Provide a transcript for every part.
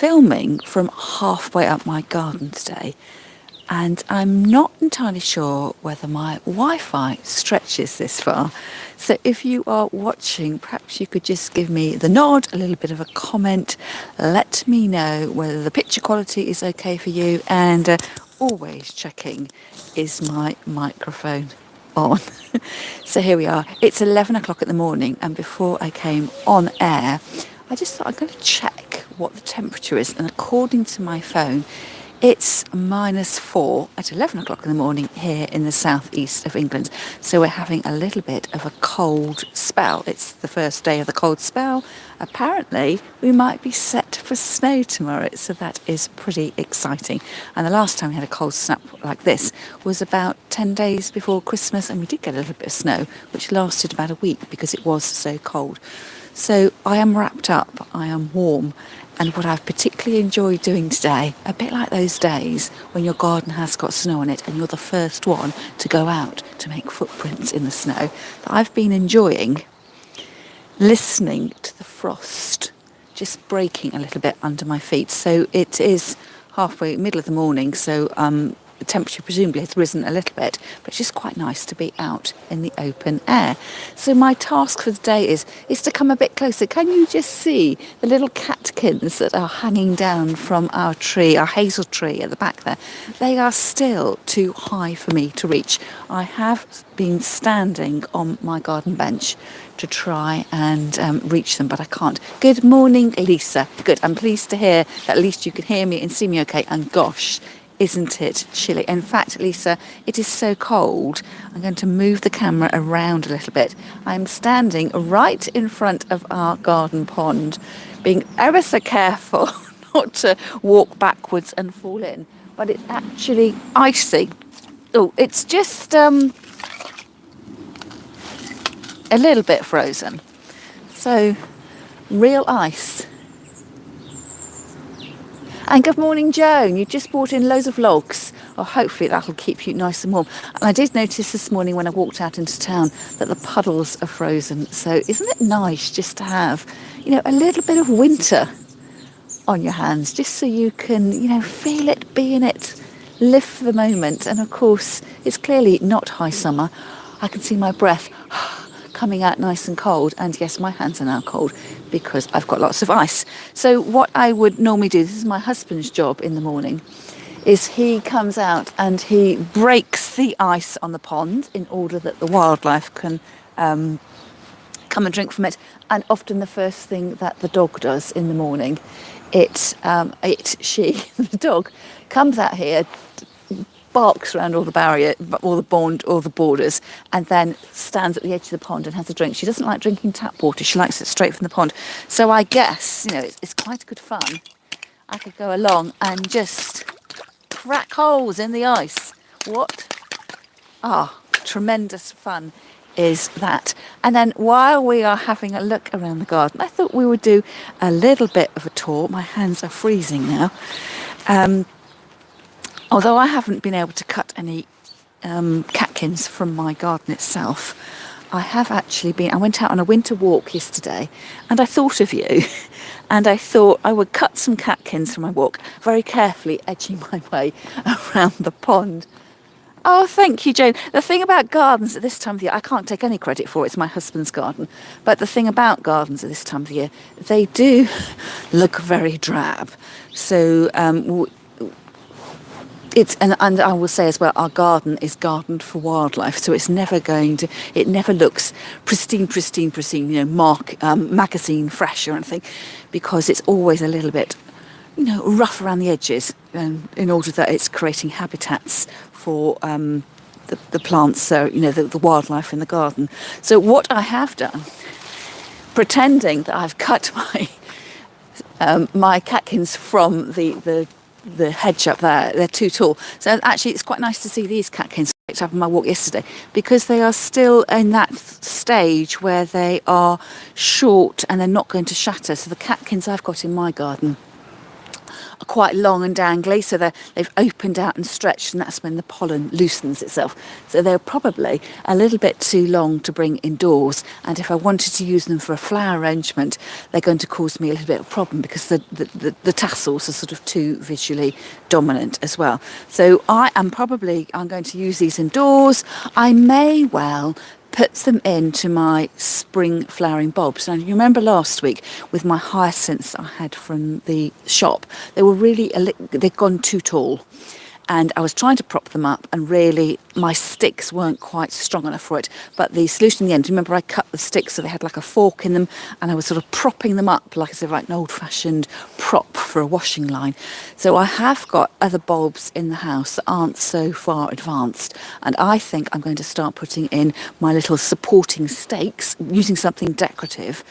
filming from halfway up my garden today, and I'm not entirely sure whether my Wi-Fi stretches this far. So if you are watching, perhaps you could just give me the nod, a little bit of a comment, let me know whether the picture quality is okay for you, and always checking, is my microphone on? So here we are. It's 11 o'clock in the morning, and before I came on air, I just thought I'm going to check what the temperature is, and according to my phone, it's -4 at 11 o'clock in the morning here in the southeast of England. So we're having a little bit of a cold spell. It's the first day of the cold spell. Apparently, we might be set for snow tomorrow, so that is pretty exciting. And the last time we had a cold snap like this was about 10 days before Christmas, and we did get a little bit of snow, which lasted about a week because it was so cold. So I am wrapped up, I am warm. And what I've particularly enjoyed doing today, a bit like those days when your garden has got snow on it and you're the first one to go out to make footprints in the snow, that I've been enjoying listening to the frost just breaking a little bit under my feet. So it is halfway, middle of the morning, so the temperature presumably has risen a little bit, but it's just quite nice to be out in the open air. So my task for the day is to come a bit closer. Can you just see the little catkins that are hanging down from our tree, our hazel tree at the back there? They are still too high for me to reach. I have been standing on my garden bench to try and reach them, but I can't. Good morning, Lisa. Good, I'm pleased to hear that at least you can hear me and see me okay, and gosh, isn't it chilly? In fact, Lisa, it is so cold. I'm going to move the camera around a little bit. I'm standing right in front of our garden pond, being ever so careful not to walk backwards and fall in. But it's actually icy. Oh, it's just a little bit frozen. So, real ice. And good morning, Joan. You just brought in loads of logs. Oh, hopefully that'll keep you nice and warm. And I did notice this morning when I walked out into town that the puddles are frozen. So isn't it nice just to have, a little bit of winter on your hands, just so you can, feel it, be in it, live for the moment. And of course, it's clearly not high summer. I can see my breath coming out nice and cold, and yes, my hands are now cold because I've got lots of ice. So what I would normally do, this is my husband's job in the morning, is he comes out and he breaks the ice on the pond in order that the wildlife can come and drink from it. And often the first thing that the dog does in the morning, the dog comes out here, barks around all the barrier, all the borders, and then stands at the edge of the pond and has a drink. She doesn't like drinking tap water. She likes it straight from the pond. So I guess, it's quite good fun. I could go along and just crack holes in the ice. What? Tremendous fun is that. And then while we are having a look around the garden, I thought we would do a little bit of a tour. My hands are freezing now. Although I haven't been able to cut any catkins from my garden itself, I have actually I went out on a winter walk yesterday, and I thought of you, and I thought I would cut some catkins from my walk, very carefully edging my way around the pond. Oh, thank you, Jane. The thing about gardens at this time of the year, I can't take any credit for it, it's my husband's garden, but the thing about gardens at this time of the year, they do look very drab. So and I will say as well, our garden is gardened for wildlife, so it never looks pristine, magazine fresh or anything, because it's always a little bit, rough around the edges, in order that it's creating habitats for the plants, so, the wildlife in the garden. So what I have done, pretending that I've cut my catkins from the hedge up there, they're too tall. So actually it's quite nice to see these catkins picked up on my walk yesterday, because they are still in that stage where they are short and they're not going to shatter. So the catkins I've got in my garden quite long and dangly, so they've opened out and stretched, and that's when the pollen loosens itself. So they're probably a little bit too long to bring indoors, and if I wanted to use them for a flower arrangement, they're going to cause me a little bit of a problem because the tassels are sort of too visually dominant as well. So I'm going to use these indoors. I may well put them into my spring flowering bulbs. Now, you remember last week with my hyacinths I had from the shop, they were really, they'd gone too tall. And I was trying to prop them up, and really my sticks weren't quite strong enough for it. But the solution in the end, remember I cut the sticks so they had like a fork in them, and I was sort of propping them up like I said, like an old-fashioned prop for a washing line. So I have got other bulbs in the house that aren't so far advanced, and I think I'm going to start putting in my little supporting stakes using something decorative,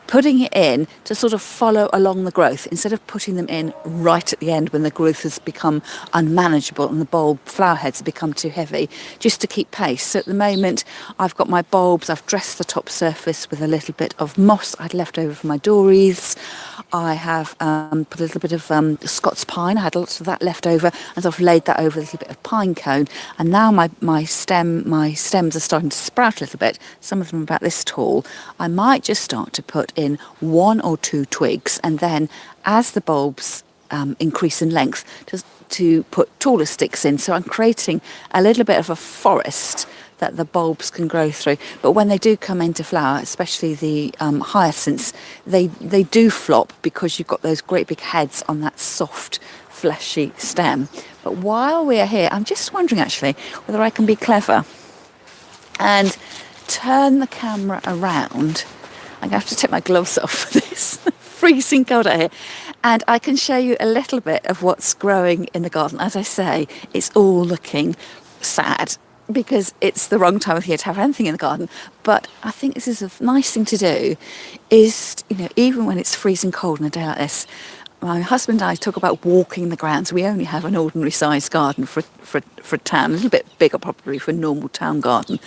putting it in to sort of follow along the growth instead of putting them in right at the end when the growth has become unmanageable and the bulb flower heads have become too heavy, just to keep pace. So at the moment I've got my bulbs, I've dressed the top surface with a little bit of moss I'd left over from my door wreaths. I have put a little bit of Scots pine, I had lots of that left over, and I've laid that over a little bit of pine cone, and now my stems are starting to sprout a little bit. Some of them are about this tall. I might just start to put in 1 or 2 twigs, and then as the bulbs increase in length, just to put taller sticks in. So I'm creating a little bit of a forest that the bulbs can grow through. But when they do come into flower, especially the hyacinths, they do flop because you've got those great big heads on that soft, fleshy stem. But while we're here, I'm just wondering actually whether I can be clever and turn the camera around. I'm going to have to take my gloves off for this. Freezing cold out here. And I can show you a little bit of what's growing in the garden. As I say, it's all looking sad because it's the wrong time of year to have anything in the garden. But I think this is a nice thing to do, is, even when it's freezing cold on a day like this, my husband and I talk about walking the grounds. We only have an ordinary sized garden for a town, a little bit bigger probably for a normal town garden.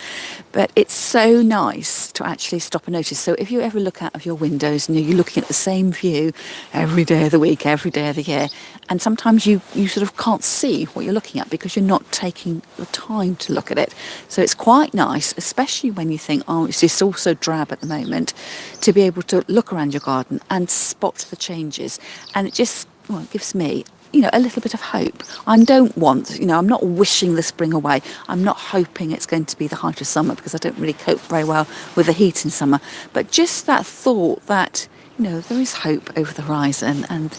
But it's so nice to actually stop and notice. So if you ever look out of your windows and you're looking at the same view every day of the week, every day of the year, and sometimes you sort of can't see what you're looking at because you're not taking the time to look at it. So it's quite nice, especially when you think, oh, it's just all so drab at the moment, to be able to look around your garden and spot the changes. And it just, it gives me, a little bit of hope. I don't want, I'm not wishing the spring away. I'm not hoping it's going to be the height of summer because I don't really cope very well with the heat in summer. But just that thought that, there is hope over the horizon, and,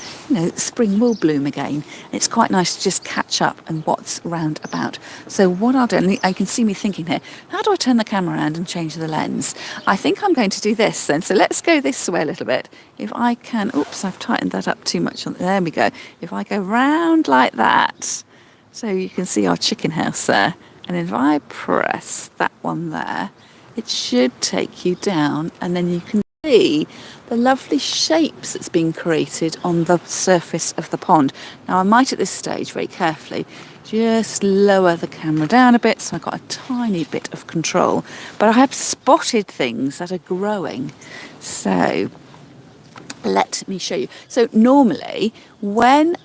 spring will bloom again. It's quite nice to just catch up and what's round about. So what I'll do, and you can see me thinking here, how do I turn the camera around and change the lens? I think I'm going to do this then. So let's go this way a little bit. If I can, oops, I've tightened that up too much. There we go. If I go round like that, so you can see our chicken house there. And if I press that one there, it should take you down, and then you can see the lovely shapes that's been created on the surface of the pond. Now I might at this stage very carefully just lower the camera down a bit so I've got a tiny bit of control, but I have spotted things that are growing. So let me show you. So normally when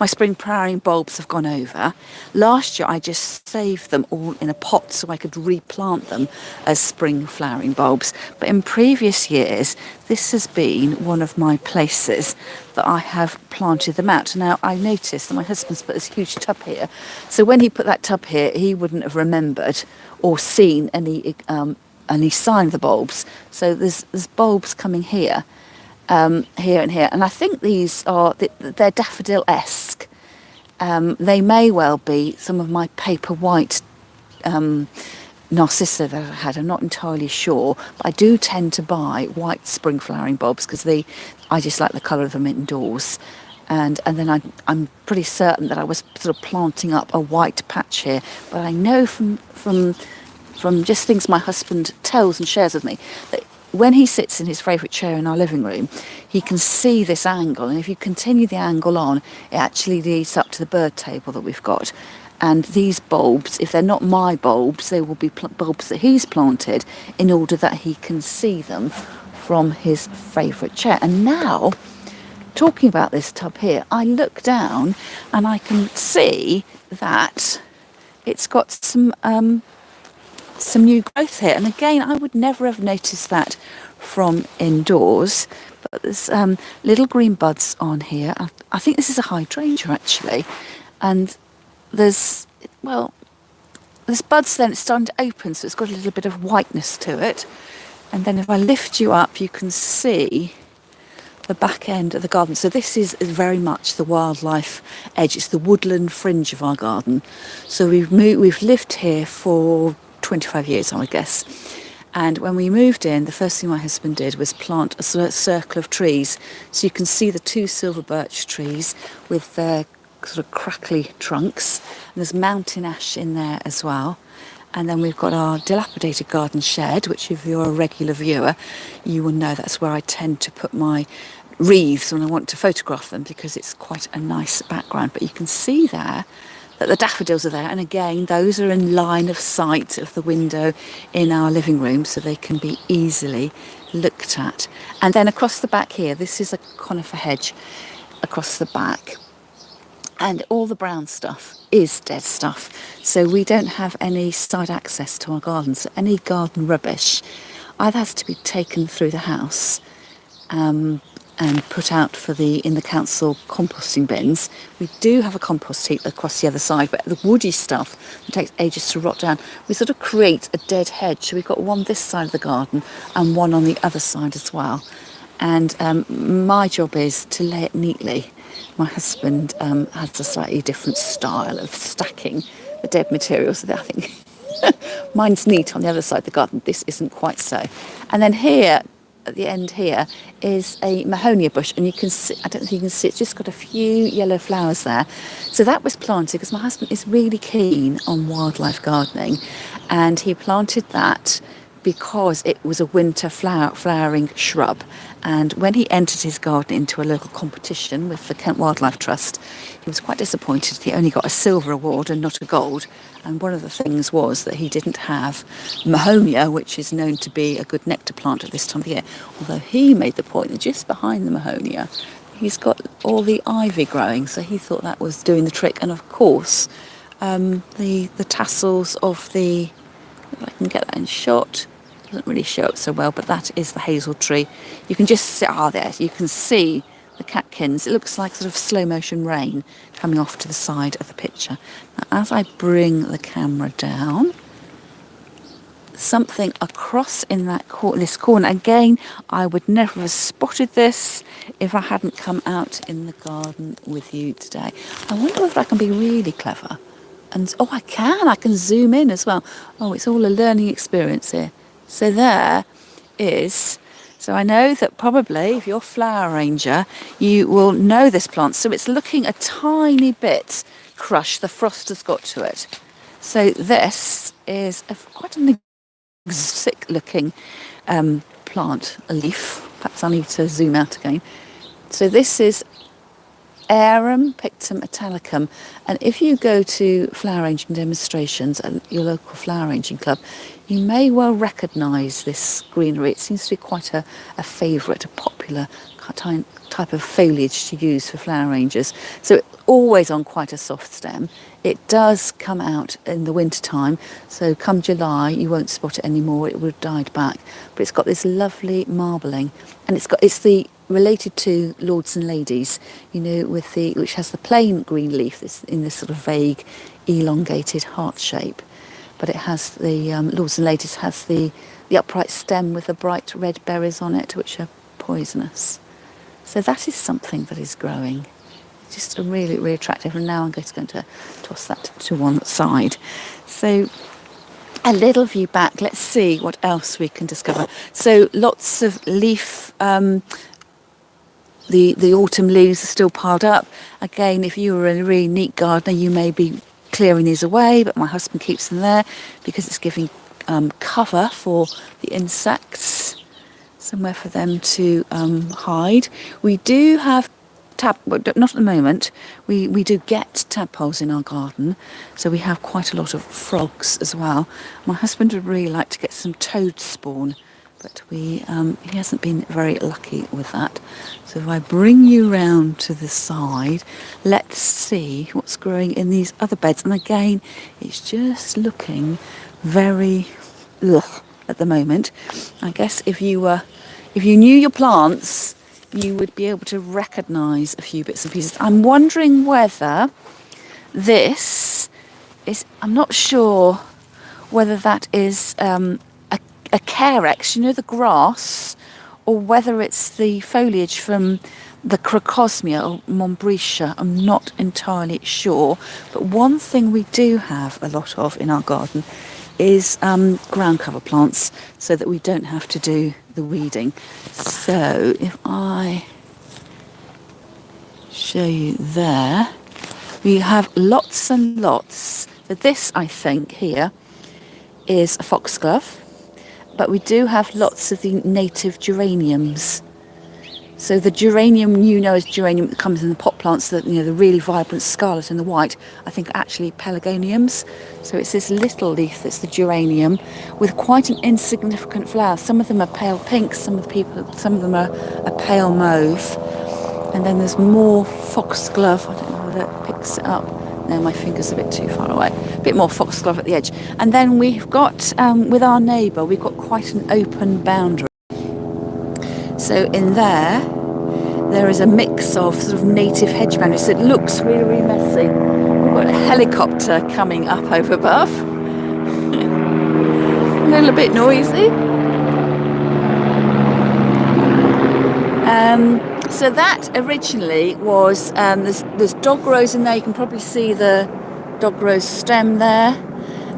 my spring flowering bulbs have gone over. Last year I just saved them all in a pot so I could replant them as spring flowering bulbs. But in previous years, this has been one of my places that I have planted them out. Now I noticed that my husband's put this huge tub here. So when he put that tub here, he wouldn't have remembered or seen any sign of the bulbs. So there's bulbs coming here. Here and here, and I think these are they're daffodil-esque. They may well be some of my paper white narcissa that I had. I'm not entirely sure, but I do tend to buy white spring flowering bulbs because I just like the colour of them indoors. And then I'm pretty certain that I was sort of planting up a white patch here, but I know from just things my husband tells and shares with me that when he sits in his favourite chair in our living room, he can see this angle, and if you continue the angle on, it actually leads up to the bird table that we've got. And these bulbs, if they're not my bulbs, they will be bulbs that he's planted in order that he can see them from his favourite chair. And now, talking about this tub here, I look down and I can see that it's got some new growth here. And again, I would never have noticed that from indoors. But there's little green buds on here. I think this is a hydrangea actually. And there's, well, there's buds then, it's starting to open, so it's got a little bit of whiteness to it. And then if I lift you up, you can see the back end of the garden. So this is very much the wildlife edge. It's the woodland fringe of our garden. So we've lived here for 25 years, I guess. And when we moved in, the first thing my husband did was plant a sort of circle of trees. So you can see the 2 silver birch trees with their sort of crackly trunks. And there's mountain ash in there as well. And then we've got our dilapidated garden shed, which if you're a regular viewer, you will know that's where I tend to put my wreaths when I want to photograph them, because it's quite a nice background. But you can see there that the daffodils are there. And again, those are in line of sight of the window in our living room, so they can be easily looked at. And then across the back here, this is a conifer hedge across the back. And all the brown stuff is dead stuff. So we don't have any side access to our garden. So any garden rubbish either has to be taken through the house and put out in the council composting bins. We do have a compost heap across the other side, but the woody stuff that takes ages to rot down, we sort of create a dead hedge. So we've got one this side of the garden and one on the other side as well. And my job is to lay it neatly. My husband has a slightly different style of stacking the dead materials. So I think mine's neat on the other side of the garden. This isn't quite so. And then here, at the end here, is a mahonia bush. And you can see, I don't know if you can see, it's just got a few yellow flowers there. So that was planted because my husband is really keen on wildlife gardening. And he planted that because it was a winter flowering shrub. And when he entered his garden into a local competition with the Kent Wildlife Trust, he was quite disappointed. He only got a silver award and not a gold. And one of the things was that he didn't have mahonia, which is known to be a good nectar plant at this time of the year. Although he made the point that just behind the mahonia, he's got all the ivy growing. So he thought that was doing the trick. And of course, the tassels of the, if I can get that in shot, doesn't really show up so well, but that is the hazel tree. You can just see, there, you can see the catkins. It looks like sort of slow motion rain coming off to the side of the picture. Now, as I bring the camera down, something across in this corner, again, I would never have spotted this if I hadn't come out in the garden with you today. I wonder if I can be really clever. And, I can zoom in as well. Oh, it's all a learning experience here. So there is, so I know that probably if you're a flower arranger, you will know this plant. So it's looking a tiny bit crushed, the frost has got to it. So this is quite an exotic looking plant, a leaf. Perhaps I need to zoom out again. So this is Arum Pictum italicum, and if you go to flower arranging demonstrations at your local flower arranging club, you may well recognise this greenery. It seems to be quite a favourite, a popular type of foliage to use for flower arrangers. So it's always on quite a soft stem. It does come out in the winter time, so come July you won't spot it anymore, it would have died back. But it's got this lovely marbling, and it's the related to Lords and Ladies, which has the plain green leaf in this sort of vague, elongated heart shape. But it has the Lords and Ladies has the upright stem with the bright red berries on it, which are poisonous. So that is something that is growing. Just really, really attractive. And now I'm just going to toss that to one side. So a little view back. Let's see what else we can discover. So lots of leaf. The autumn leaves are still piled up. Again, if you were a really neat gardener, you may be clearing these away, but my husband keeps them there because it's giving cover for the insects, somewhere for them to hide. We do have not at the moment. We do get tadpoles in our garden, so we have quite a lot of frogs as well. My husband would really like to get some toad spawn, but he hasn't been very lucky with that. So if I bring you round to the side, let's see what's growing in these other beds. And again, it's just looking very ugh at the moment. I guess if you knew your plants, you would be able to recognise a few bits and pieces. I'm wondering whether this is, I'm not sure whether that is a carex, you know, the grass, or whether it's the foliage from the Crocosmia or Montbretia. I'm not entirely sure. But one thing we do have a lot of in our garden is ground cover plants, so that we don't have to do the weeding. So if I show you there, we have lots and lots. So this, I think, here is a foxglove, but we do have lots of the native geraniums. So the geranium, you know, as geranium that comes in the pot plants, that, you know, the really vibrant scarlet and the white, I think actually pelargoniums. So it's this little leaf that's the geranium with quite an insignificant flower. Some of them are pale pink, some of them are a pale mauve. And then there's more foxglove. I don't know whether it picks it up. No, my finger's a bit too far away. A bit more foxglove at the edge. And then we've got, with our neighbour, we've got quite an open boundary. So in there is a mix of sort of native hedge boundaries. So it looks really, really messy. We've got a helicopter coming up over above. A little bit noisy. So that originally was, there's dog rose in there. You can probably see the dog rose stem there.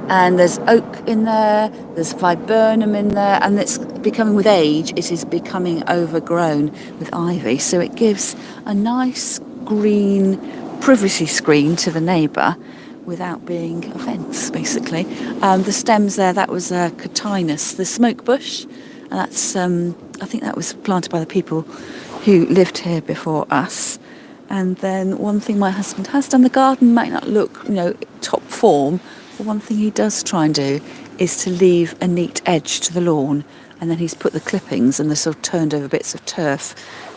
And there's oak in there, there's viburnum in there, and it's becoming, with age, it is becoming overgrown with ivy. So it gives a nice green privacy screen to the neighbour without being a fence, basically. The stems there, that was Cotinus, the smoke bush, and that's, I think that was planted by the people who lived here before us. And then one thing my husband has done, the garden might not look, you know, top form, but one thing he does try and do is to leave a neat edge to the lawn, and then he's put the clippings and the sort of turned over bits of turf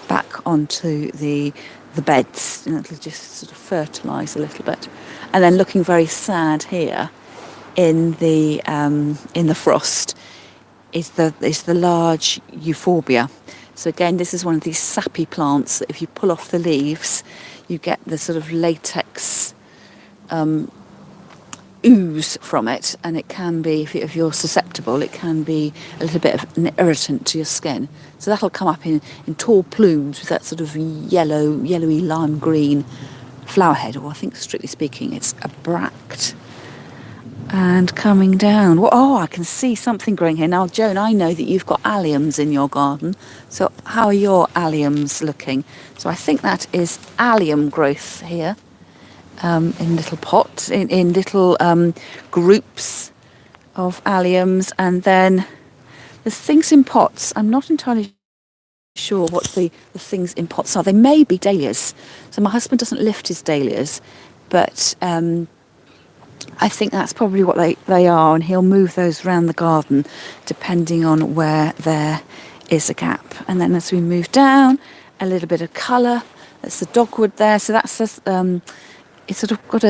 back onto the beds, and it'll just sort of fertilise a little bit. And then looking very sad here in the frost is the large euphorbia. So again, this is one of these sappy plants that if you pull off the leaves, you get the sort of latex ooze from it, and it can be, if you're susceptible, it can be a little bit of an irritant to your skin. So that'll come up in tall plumes with that sort of yellowy lime green flower head, or I think strictly speaking it's a bract. And coming down, oh, I can see something growing here. Now, Joan, I know that you've got alliums in your garden. So how are your alliums looking? So I think that is allium growth here, in little pots, in little groups of alliums. And then there's things in pots. I'm not entirely sure what the things in pots are. They may be dahlias. So my husband doesn't lift his dahlias, but I think that's probably what they are, and he'll move those around the garden depending on where there is a gap. And then as we move down, a little bit of colour. That's the dogwood there. So that's it's sort of got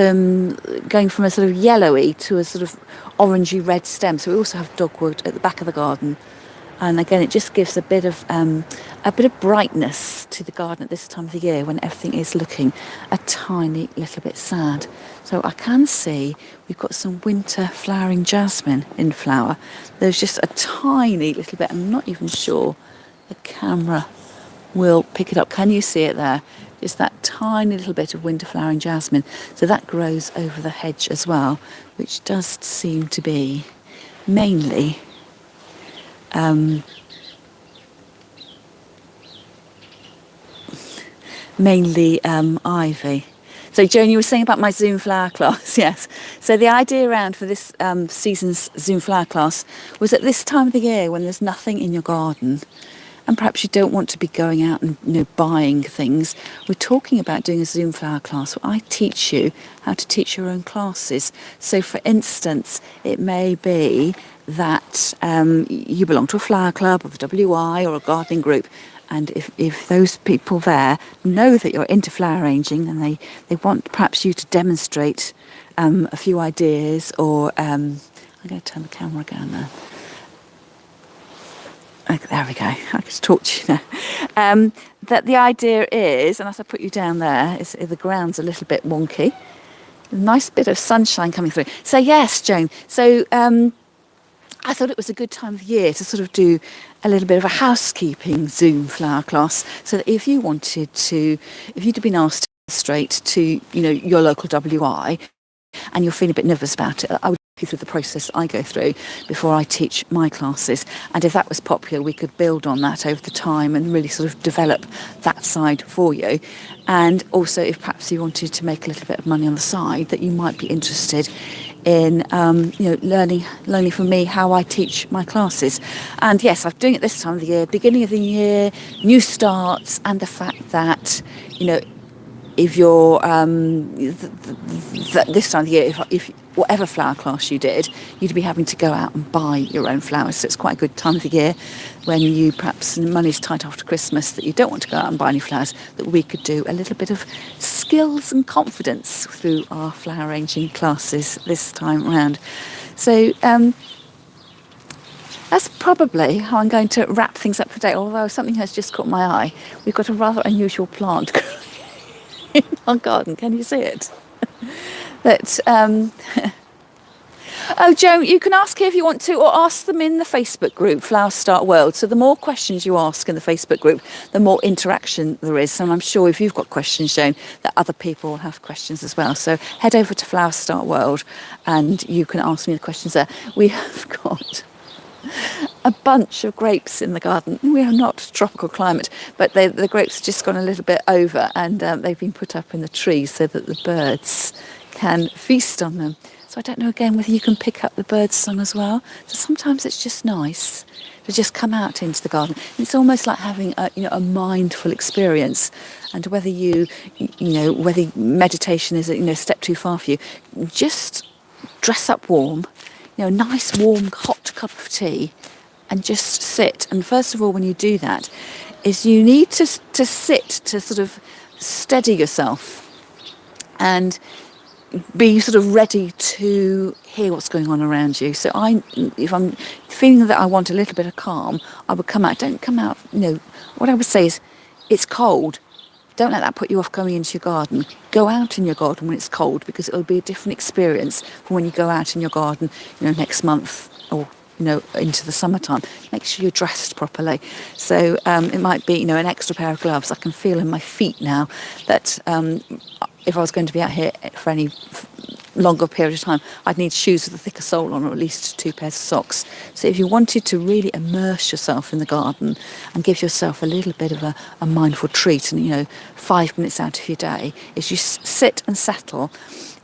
going from a sort of yellowy to a sort of orangey red stem. So we also have dogwood at the back of the garden. And again, it just gives a bit of brightness to the garden at this time of the year when everything is looking a tiny little bit sad. So I can see we've got some winter flowering jasmine in flower. There's just a tiny little bit. I'm not even sure the camera will pick it up. Can you see it there? Just that tiny little bit of winter flowering jasmine. So that grows over the hedge as well, which does seem to be mainly ivy. So Joan, you were saying about my Zoom flower class. Yes. So the idea around for this season's Zoom flower class was at this time of the year when there's nothing in your garden, and perhaps you don't want to be going out and buying things, we're talking about doing a Zoom flower class where I teach you how to teach your own classes. So for instance, it may be that you belong to a flower club or the WI or a gardening group, and if those people there know that you're into flower arranging and they want perhaps you to demonstrate a few ideas, or I'm going to turn the camera down there. There we go. I can talk to you now. That the idea is, and as I put you down there, is the ground's a little bit wonky. A nice bit of sunshine coming through. So yes, Joan. So I thought it was a good time of year to sort of do a little bit of a housekeeping Zoom flower class, so that if you'd been asked to illustrate to your local WI, and you're feeling a bit nervous about it, I would take you through the process I go through before I teach my classes. And if that was popular, we could build on that over the time and really sort of develop that side for you. And also, if perhaps you wanted to make a little bit of money on the side, that you might be interested in learning from me how I teach my classes. And yes, I'm doing it this time of the year, beginning of the year, new starts, and the fact that if you're this time of the year, if whatever flower class you did, you'd be having to go out and buy your own flowers. So it's quite a good time of the year when you perhaps money's tight after Christmas, that you don't want to go out and buy any flowers, that we could do a little bit of skills and confidence through our flower arranging classes this time around. So that's probably how I'm going to wrap things up today, although something has just caught my eye. We've got a rather unusual plant in our garden. Can you see it? That oh, Joan, you can ask here if you want to, or ask them in the Facebook group, Flower Start World. So the more questions you ask in the Facebook group, the more interaction there is. And I'm sure if you've got questions, Joan, that other people will have questions as well. So head over to Flower Start World and you can ask me the questions there. We have got a bunch of grapes in the garden. We are not tropical climate, but the grapes have just gone a little bit over, and they've been put up in the trees so that the birds can feast on them. So I don't know again whether you can pick up the birds' song as well. So sometimes it's just nice to just come out into the garden. It's almost like having a mindful experience. And whether whether meditation is a step too far for you, just dress up warm, a nice warm hot cup of tea, and just sit. And first of all, when you do that, is you need to sit to sort of steady yourself and be sort of ready to hear what's going on around you. So if I'm feeling that I want a little bit of calm, I would come out. Don't come out, what I would say is, it's cold. Don't let that put you off going into your garden. Go out in your garden when it's cold, because it'll be a different experience from when you go out in your garden, next month or, into the summertime. Make sure you're dressed properly. So it might be, an extra pair of gloves. I can feel in my feet now that if I was going to be out here for any longer period of time, I'd need shoes with a thicker sole on, or at least 2 pairs of socks. So if you wanted to really immerse yourself in the garden and give yourself a little bit of a mindful treat, and 5 minutes out of your day, is you sit and settle,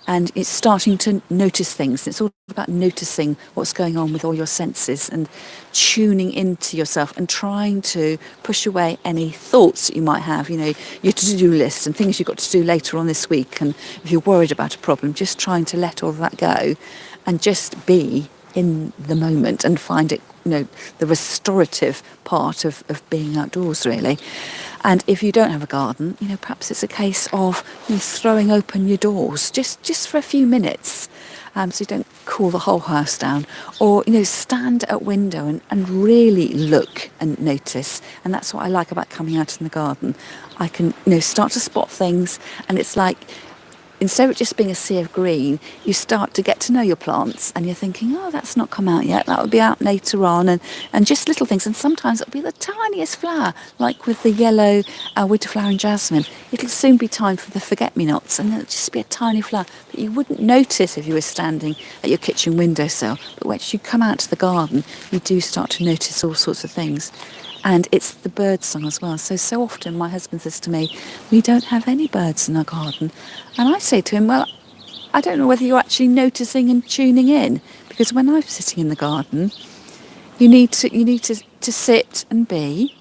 and it's starting to notice things. It's all about noticing what's going on with all your senses and tuning into yourself and trying to push away any thoughts that you might have, your to-do list and things you've got to do later on this week. And if you're worried about a problem, just trying to let all of that go and just be in the moment and find it, the restorative part of being outdoors, really. And if you don't have a garden, perhaps it's a case of throwing open your doors just for a few minutes, so you don't cool the whole house down. Or, stand at a window and really look and notice. And that's what I like about coming out in the garden. I can, start to spot things, and it's like, instead of just being a sea of green, you start to get to know your plants, and you're thinking, oh, that's not come out yet, that will be out later on, and just little things. And sometimes it'll be the tiniest flower, like with the yellow winter flowering jasmine. It'll soon be time for the forget-me-nots, and it'll just be a tiny flower that you wouldn't notice if you were standing at your kitchen windowsill. But once you come out to the garden, you do start to notice all sorts of things. And it's the bird song as well. So often my husband says to me, we don't have any birds in our garden. And I say to him, well, I don't know whether you're actually noticing and tuning in, because when I'm sitting in the garden, you need to sit and be,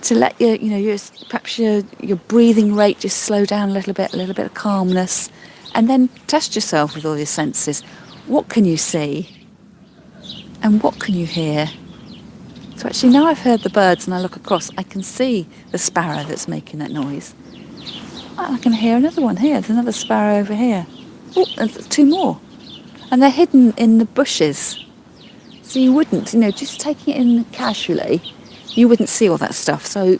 to let perhaps your breathing rate just slow down a little bit of calmness, and then test yourself with all your senses. What can you see and what can you hear? So actually now I've heard the birds and I look across, I can see the sparrow that's making that noise. I can hear another one here. There's another sparrow over here. Oh, there's two more. And they're hidden in the bushes. So you wouldn't, just taking it in casually, you wouldn't see all that stuff. So,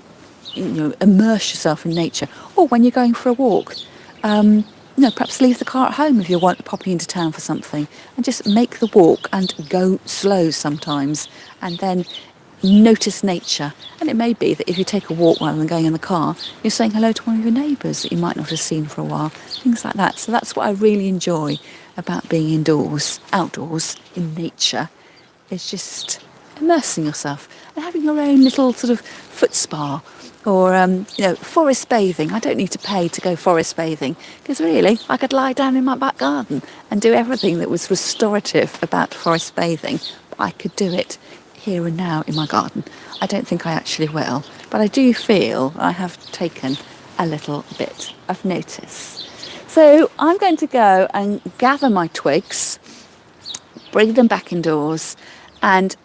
immerse yourself in nature. Or when you're going for a walk, perhaps leave the car at home if you're popping into town for something, and just make the walk and go slow sometimes, and then notice nature. And it may be that if you take a walk rather than going in the car, you're saying hello to one of your neighbours that you might not have seen for a while, things like that. So that's what I really enjoy about being outdoors in nature, is just immersing yourself and having your own little sort of foot spa, or forest bathing. I don't need to pay to go forest bathing, because really I could lie down in my back garden and do everything that was restorative about forest bathing. But I could do it here and now in my garden. I don't think I actually will, but I do feel I have taken a little bit of notice. So I'm going to go and gather my twigs, bring them back indoors, and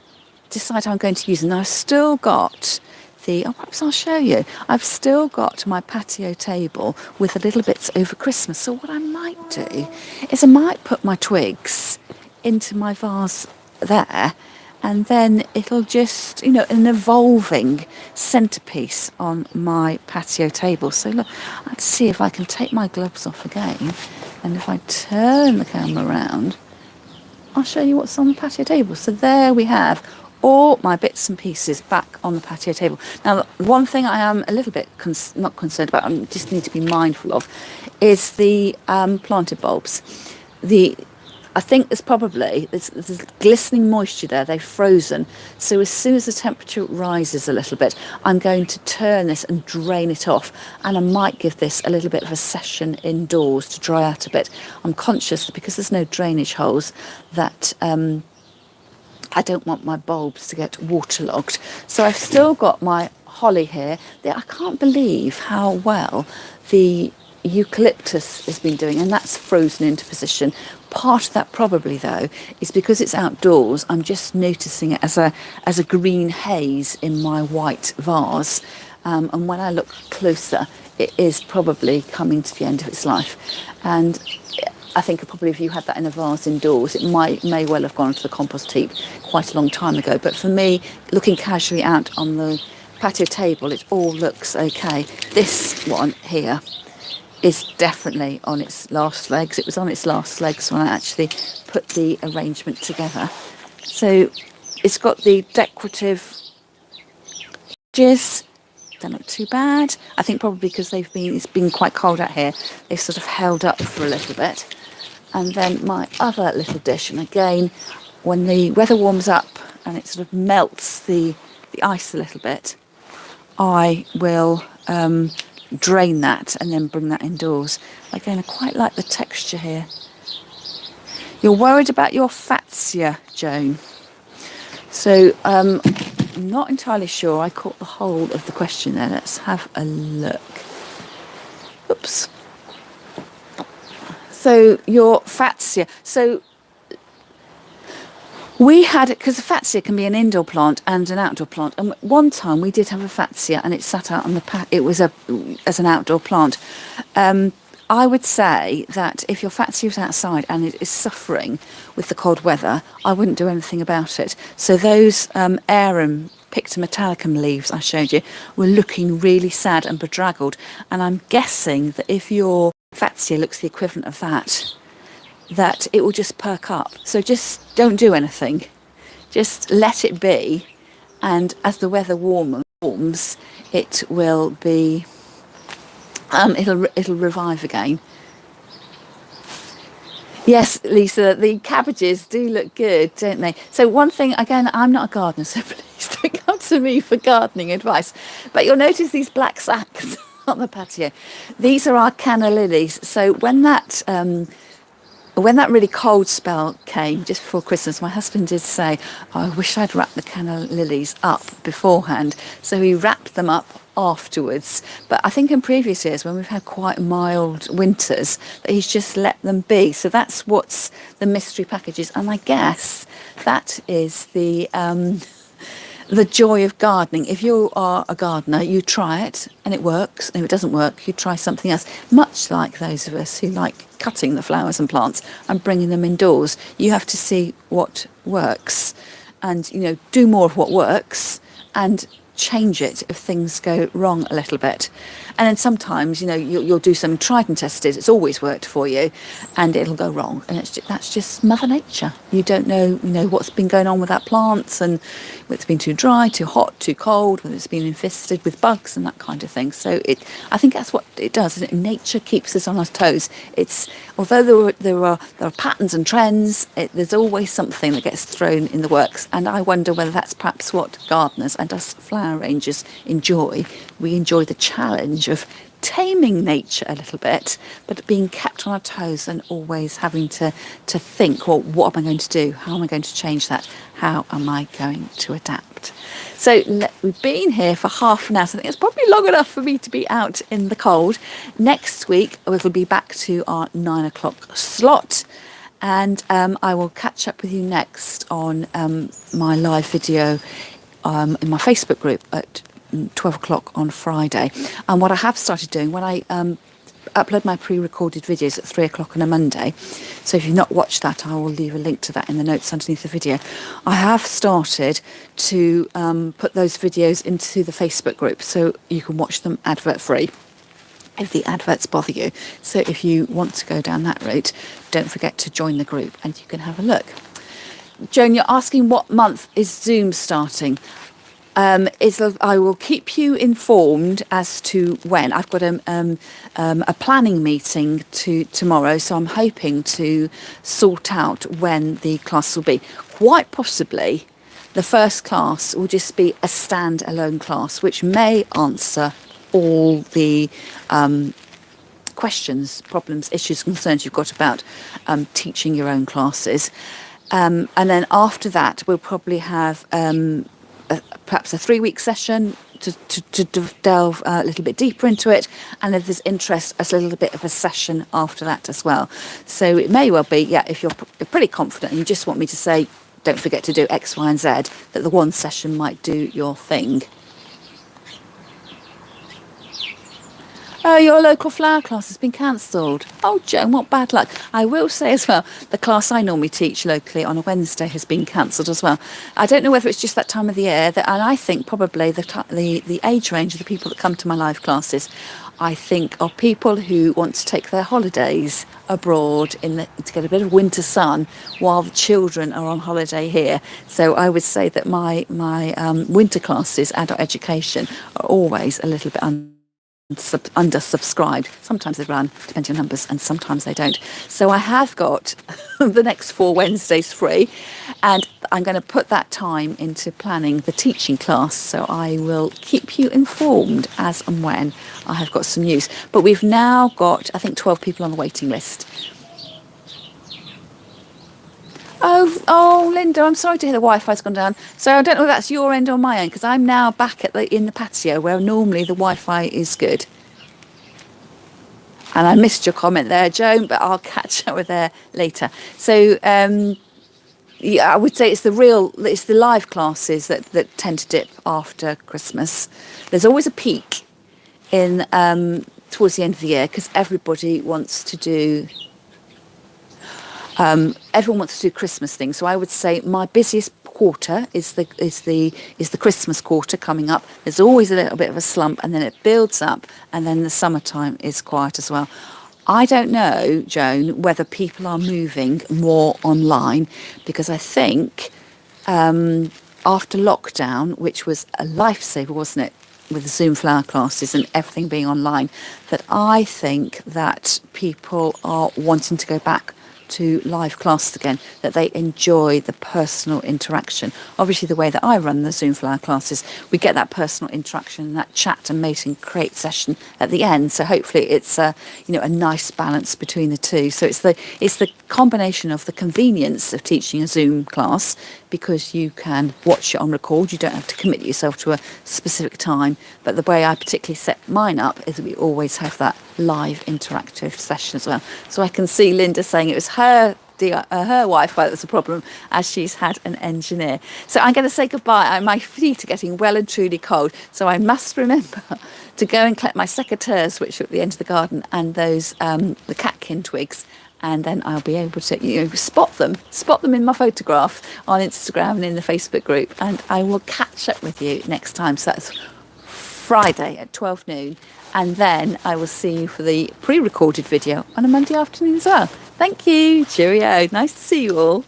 decide how I'm going to use them. Now I've still got perhaps I'll show you. I've still got my patio table with the little bits over Christmas. So what I might do is I might put my twigs into my vase there, and then it'll just, an evolving centrepiece on my patio table. So look, let's see if I can take my gloves off again, and if I turn the camera around, I'll show you what's on the patio table. So there we have all my bits and pieces back on the patio table. Now, one thing I am a little bit not concerned about, I just need to be mindful of, is the planted bulbs. I think there's glistening moisture there. They've frozen. So as soon as the temperature rises a little bit, I'm going to turn this and drain it off. And I might give this a little bit of a session indoors to dry out a bit. I'm conscious that because there's no drainage holes, that I don't want my bulbs to get waterlogged. So I've still got my holly here. I can't believe how well the eucalyptus has been doing, and that's frozen into position. Part of that probably, though, is because it's outdoors. I'm just noticing it as a green haze in my white vase, and when I look closer, it is probably coming to the end of its life. And I think probably if you had that in a vase indoors, it may well have gone to the compost heap quite a long time ago. But for me, looking casually out on the patio table, it all looks okay. This one here is definitely on its last legs. It was on its last legs when I actually put the arrangement together. So it's got the decorative edges. Don't look too bad. I think probably because it's been quite cold out here, they've sort of held up for a little bit. And then my other little dish, and again, when the weather warms up and it sort of melts the ice a little bit, I will drain that and then bring that indoors. Again, I quite like the texture here. You're worried about your fatsia, Joan. So I'm not entirely sure I caught the whole of the question there. Let's have a look. Oops. So your fatsia. So we had it because the fatsia can be an indoor plant and an outdoor plant. And one time we did have a fatsia, and it sat out on the it was as an outdoor plant. I would say that if your fatsia is outside and it is suffering with the cold weather, I wouldn't do anything about it. So those Arum Picta metallicum leaves I showed you were looking really sad and bedraggled. And I'm guessing that if your fatsia looks the equivalent of that it will just perk up. So just don't do anything. Just let it be. And as the weather warms, it will be... it'll revive again. Yes, Lisa, the cabbages do look good, don't they? So one thing, again, I'm not a gardener, so please don't come to me for gardening advice. But you'll notice these black sacks on the patio. These are our canna lilies. So when that when that really cold spell came just before Christmas, my husband did say, "Oh, I wish I'd wrapped the canna lilies up beforehand." So he wrapped them up afterwards. But I think in previous years, when we've had quite mild winters, that he's just let them be. So that's what's the mystery packages. And I guess that is the joy of gardening. If you are a gardener, you try it and it works, and if it doesn't work, you try something else. Much like those of us who like cutting the flowers and plants and bringing them indoors, you have to see what works and, do more of what works and change it if things go wrong a little bit. And then sometimes, you'll do something tried and tested, it's always worked for you, and it'll go wrong. And that's just Mother Nature. You don't know, what's been going on with that plant, and whether it's been too dry, too hot, too cold, whether it's been infested with bugs and that kind of thing. So I think that's what it does. Isn't it? Nature keeps us on our toes. Although there are patterns and trends, there's always something that gets thrown in the works. And I wonder whether that's perhaps what gardeners and us flower rangers enjoy. We enjoy the challenge of taming nature a little bit, but being kept on our toes and always having to think, well, what am I going to do? How am I going to change that? How am I going to adapt? So we've been here for half an hour, so I think it's probably long enough for me to be out in the cold. Next week, we'll be back to our 9 o'clock slot. And I will catch up with you next on my live video in my Facebook group at 12 o'clock on Friday. And what I have started doing, when I upload my pre-recorded videos at 3 o'clock on a Monday, so if you've not watched that, I will leave a link to that in the notes underneath the video. I have started to put those videos into the Facebook group so you can watch them advert free if the adverts bother you. So if you want to go down that route, don't forget to join the group and you can have a look. Joan, you're asking what month is Zoom starting? I will keep you informed as to when. I've got a planning meeting tomorrow, so I'm hoping to sort out when the class will be. Quite possibly, the first class will just be a standalone class, which may answer all the questions, problems, issues, concerns you've got about teaching your own classes. And then after that, we'll probably have perhaps a 3-week session to delve a little bit deeper into it, and if there's interest, a little bit of a session after that as well. So it may well be, if you're pretty confident and you just want me to say, don't forget to do X, Y and Z, that the one session might do your thing. Oh, your local flower class has been cancelled. Oh, Joan, what bad luck. I will say as well, the class I normally teach locally on a Wednesday has been cancelled as well. I don't know whether it's just that time of the year, and I think probably the age range of the people that come to my live classes, I think, are people who want to take their holidays abroad to get a bit of winter sun while the children are on holiday here. So I would say that my winter classes, adult education, are always a little bit undersubscribed. Sometimes they run, depending on numbers, and sometimes they don't. So I have got the next 4 Wednesdays free, and I'm going to put that time into planning the teaching class. So I will keep you informed as and when I have got some news. But we've now got, I think, 12 people on the waiting list. Oh, Linda, I'm sorry to hear the Wi-Fi's gone down. So I don't know if that's your end or my end, because I'm now back in the patio where normally the Wi-Fi is good. And I missed your comment there, Joan, but I'll catch up with her later. So I would say it's the live classes that tend to dip after Christmas. There's always a peak in towards the end of the year because everybody wants to do. Everyone wants to do Christmas things, so I would say my busiest quarter is the Christmas quarter coming up. There's always a little bit of a slump, and then it builds up, and then the summertime is quiet as well. I don't know, Joan, whether people are moving more online, because I think after lockdown, which was a lifesaver, wasn't it, with the Zoom flower classes and everything being online, that I think that people are wanting to go back to live classes again, that they enjoy the personal interaction. Obviously, the way that I run the Zoom Flower classes, we get that personal interaction, that chat and mate and create session at the end. So hopefully it's a nice balance between the two. So it's the combination of the convenience of teaching a Zoom class, because you can watch it on record, you don't have to commit yourself to a specific time. But the way I particularly set mine up is that we always have that live interactive session as well. So I can see Linda saying it was her Wi-Fi that was the problem, as she's had an engineer. So I'm going to say goodbye. My feet are getting well and truly cold, so I must remember to go and collect my secateurs, which are at the end of the garden, and those the catkin twigs, and then I'll be able to spot them in my photograph on Instagram and in the Facebook group, and I will catch up with you next time. So that's Friday at 12 noon, and then I will see you for the pre-recorded video on a Monday afternoon as well. Thank you. Cheerio. Nice to see you all.